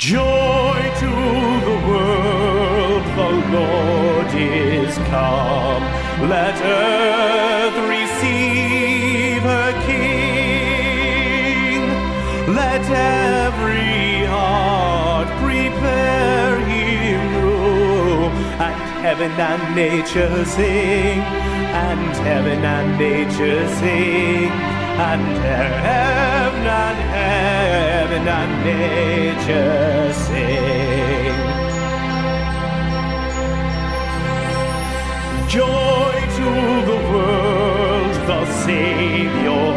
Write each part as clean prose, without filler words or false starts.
Joy to the world, the Lord is come. Let earth receive her King. Let every heart prepare him room. And heaven and nature sing, and heaven and nature sing, and heaven and nature sing. Joy to the world, the Savior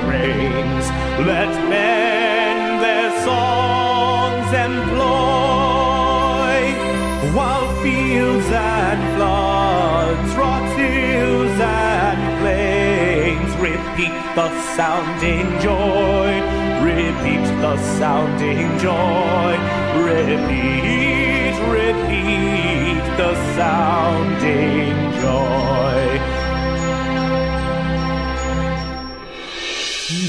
reigns. Let men their songs employ, while fields and floods, rocks, hills and plains repeat the sounding joy. Repeat the sounding joy. Repeat, repeat the sounding joy.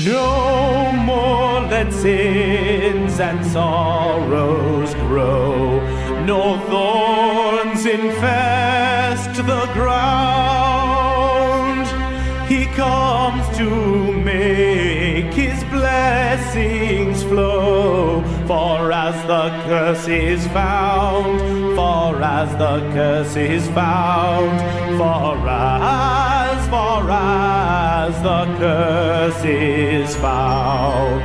No more let sins and sorrows grow, nor thorns infest the ground. He comes to make his blessings flow, for as the curse is found, for as the curse is found, for as the curse is found.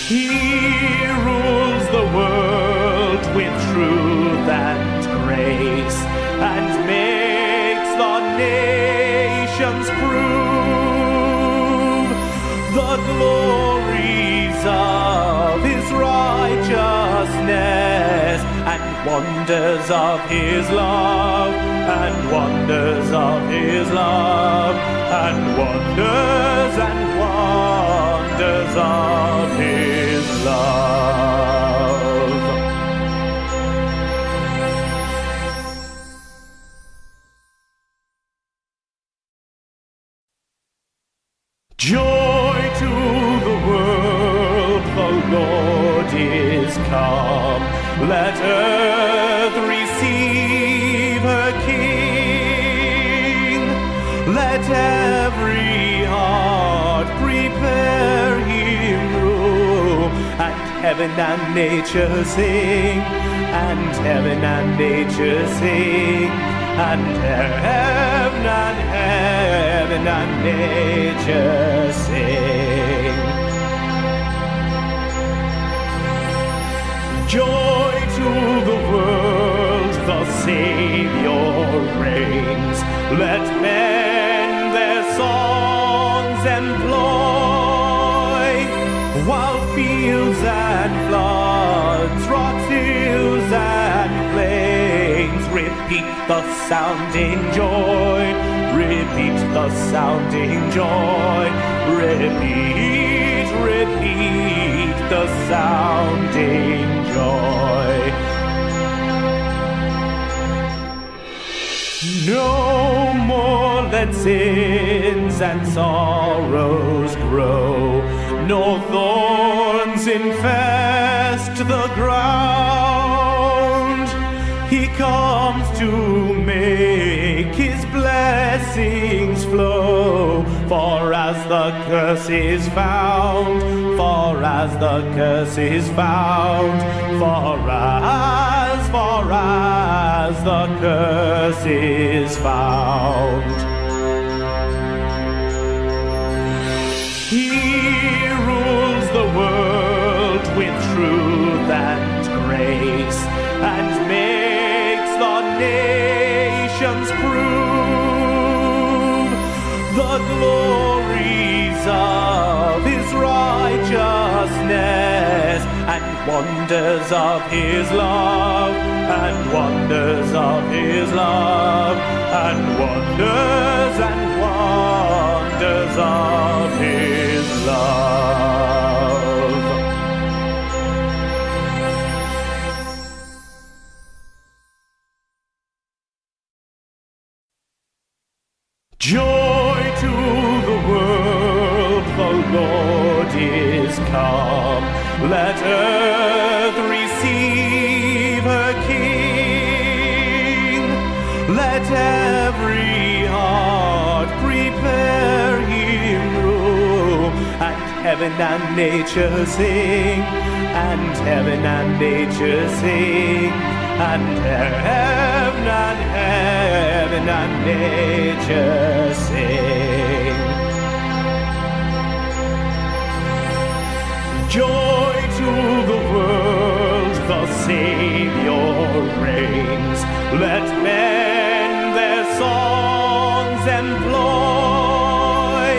He rules the world with truth and grace, and makes the nations prove the glories of his righteousness, and wonders of his love, and wonders of his love, and wonders of his love. Joy to the world, the Lord is come. Let earth receive her King. Let every heart prepare him room. And heaven and nature sing, and heaven and nature sing, and heaven and nature sing. Joy to the world, the Savior reigns. Let men their songs employ, while fields and floods, rocks, hills and plains repeat the sounding joy. Repeat the sounding joy. Repeat, repeat the sounding joy. No more let sins and sorrows grow, nor thorns infest the ground. He comes to make his blessings flow, for as the curse is found, for as the curse is found, for as the curse is found. He rules the world with truth and grace, and makes the nations prove the glories of his righteousness, and wonders of his love, and wonders of his love, and wonders of his love. Joy to the world, the Lord Lord is come. Let earth receive her King. Let every heart prepare him room. And heaven and nature sing. And heaven and nature sing. And heaven and nature sing. Joy to the world, the Savior reigns. Let men their songs employ,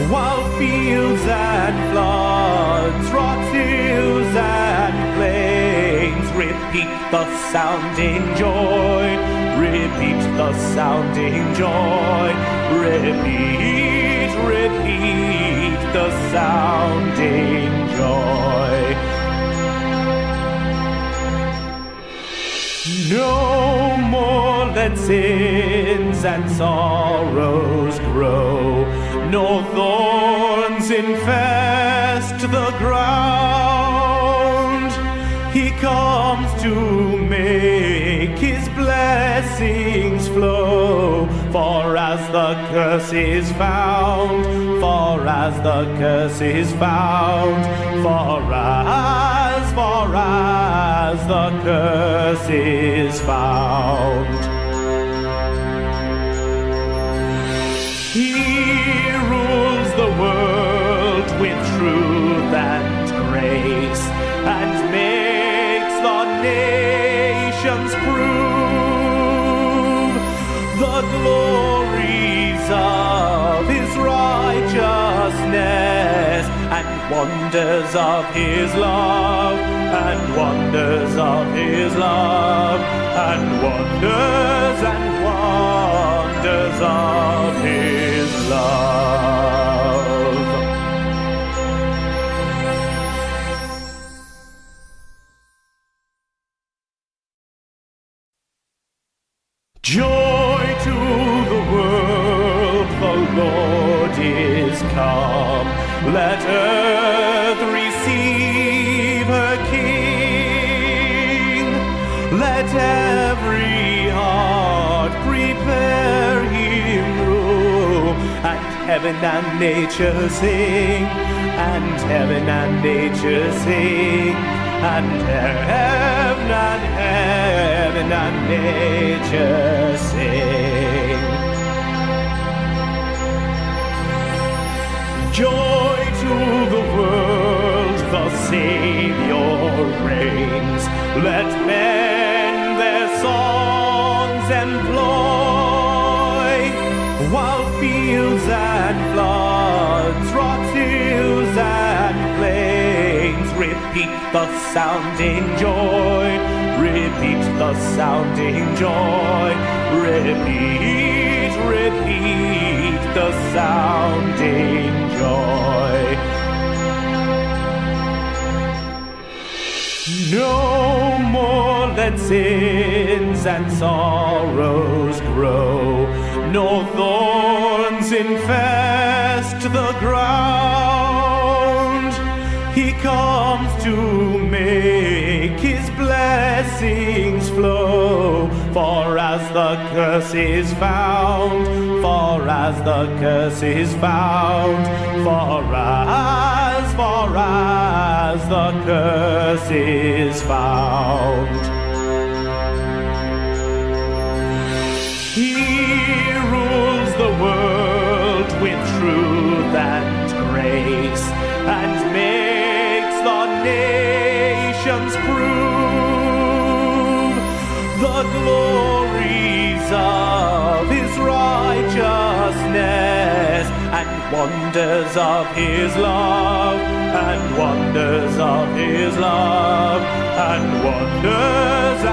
while fields and floods, rocks, hills and plains repeat the sounding joy. Repeat the sounding joy. Repeat, repeat the sounding joy. No more let sins and sorrows grow, nor thorns infest the ground. He comes to make his blessings flow, for as the curse is found, for as the curse is found, for as the curse is found. He rules the world with truth and grace, and makes the nations prove the glories of his righteousness, and wonders of his love, and wonders of his love, and wonders of his love. Joy to the world, the Lord is come. Let earth receive her King. Let every heart prepare him room. And heaven and nature sing. And heaven and nature sing. And heaven and nature sing. Joy to the world, the Savior reigns. Let men their songs employ, while fields and floods, rocks, hills and plains repeat the sounding joy. Repeat the sounding joy. Repeat, repeat the sounding joy. No more let sins and sorrows grow, nor thorns infest the ground. He comes to make his blessings flow, for as the curse is found, for as the curse is found, for as the curse is found. He rules the world with truth and grace, and makes the nations prove the glories of his righteousness, and wonders of his love, and wonders of his love, and wonders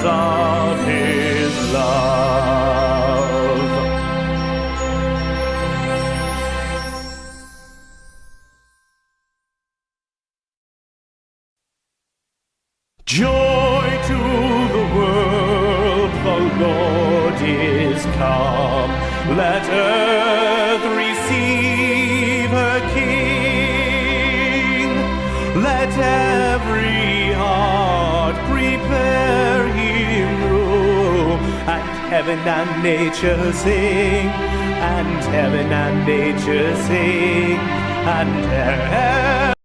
of his love. Joy to the world, the Lord is come. Let earth receive her King. Let every heart prepare him room, and heaven and nature sing, and heaven and nature sing, and heaven